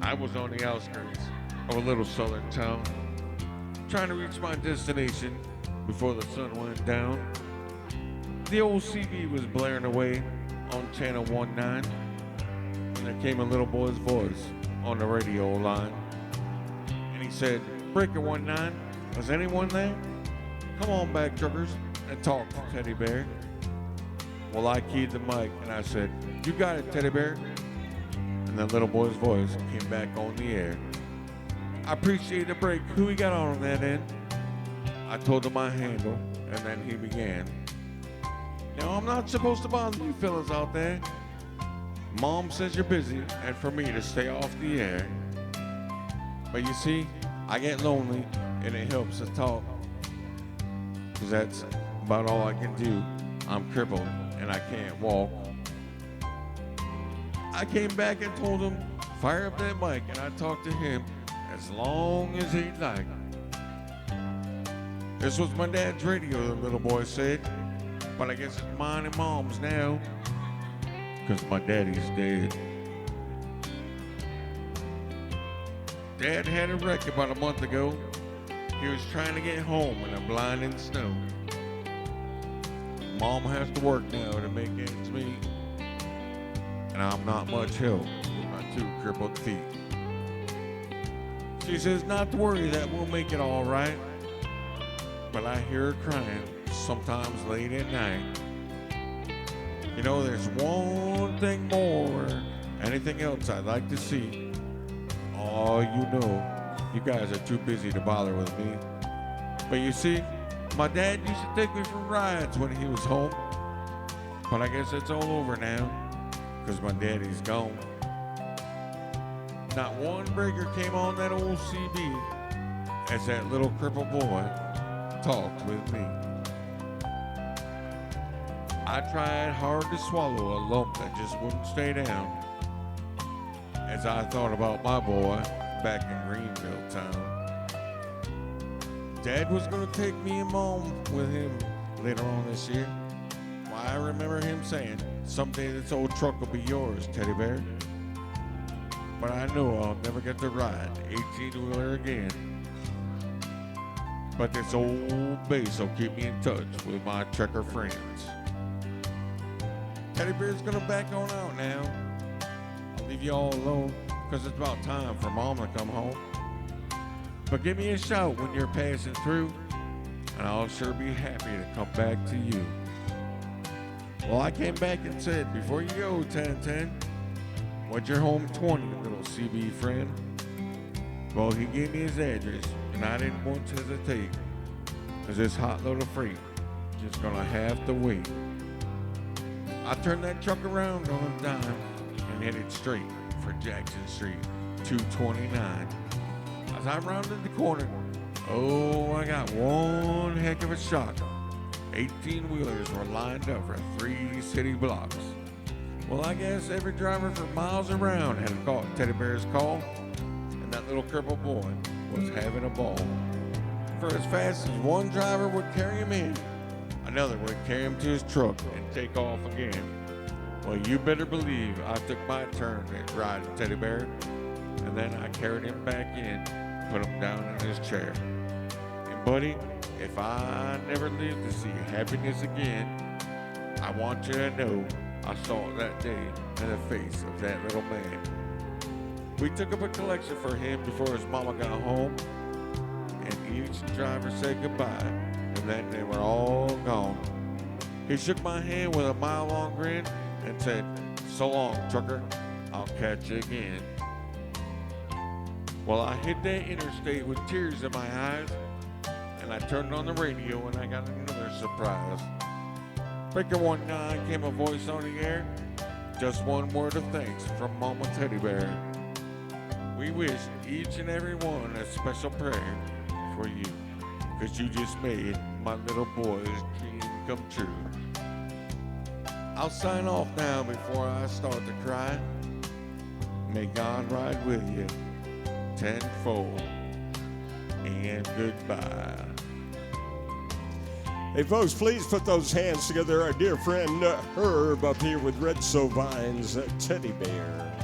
I was on the outskirts of a little southern town, trying to reach my destination before the sun went down. The old CB was blaring away on channel 19, and there came a little boy's voice on the radio line. And he said, "Breaker 19, is anyone there? Come on back, truckers, and talk to Teddy Bear." Well, I keyed the mic and I said, "You got it, Teddy Bear." And that little boy's voice came back on the air. "I appreciate the break. Who we got on that end?" I told him my handle, and then he began. "Now, I'm not supposed to bother you fellas out there. Mom says you're busy and for me to stay off the air. But you see, I get lonely and it helps to talk. Because that's about all I can do. I'm crippled and I can't walk." I came back and told him, fire up that mic, and I talked to him as long as he'd like. "This was my dad's radio," the little boy said, "but I guess it's mine and Mom's now, because my daddy's dead." Dad had a wreck about a month ago. He was trying to get home in the blinding snow. Mom has to work now to make ends meet, and I'm not much help with my two crippled feet. She says not to worry, that we'll make it all right. But I hear her crying sometimes late at night. You know, there's one thing more, anything else I'd like to see. Oh, you know, you guys are too busy to bother with me. But you see, my dad used to take me for rides when he was home. But I guess it's all over now, because my daddy's gone. Not one breaker came on that old CB as that little crippled boy talked with me. I tried hard to swallow a lump that just wouldn't stay down as I thought about my boy back in Greenville town. Dad was going to take me and Mom with him later on this year. Why, I remember him saying, "Someday this old truck will be yours, Teddy Bear." But I know I'll never get to ride 18-wheeler again. But this old bass will keep me in touch with my trekker friends. Teddy Bear's gonna back on out now. I'll leave you all alone, because it's about time for Mom to come home. But give me a shout when you're passing through, and I'll sure be happy to come back to you. Well, I came back and said, "Before you go, 1010, what's your home 20, little CB friend?" Well, he gave me his address, and I didn't once hesitate, because this hot load of freight just gonna have to wait. I turned that truck around on a dime and headed straight for Jackson Street, 229. As I rounded the corner, oh, I got one heck of a shock. 18-wheelers were lined up for 3 city blocks. Well, I guess every driver for miles around had caught Teddy Bear's call, and that little crippled boy was having a ball. For as fast as one driver would carry him in, another would carry him to his truck and take off again. Well, you better believe I took my turn at riding Teddy Bear, and then I carried him back in, put him down in his chair. And buddy, if I never live to see happiness again, I want you to know I saw it that day in the face of that little man. We took up a collection for him before his mama got home, and each driver said goodbye, and then they were all gone. He shook my hand with a mile-long grin and said, "So long, trucker, I'll catch you again." Well, I hit that interstate with tears in my eyes, and I turned on the radio and I got another surprise. Breaker 19 came a voice on the air. Just one word of thanks from Mama Teddy Bear. We wish each and every one a special prayer for you, because you just made my little boy's dream come true. I'll sign off now before I start to cry. May God ride with you tenfold, and goodbye. Hey folks, please put those hands together. Our dear friend Herb up here with Red Sovines, Teddy Bear.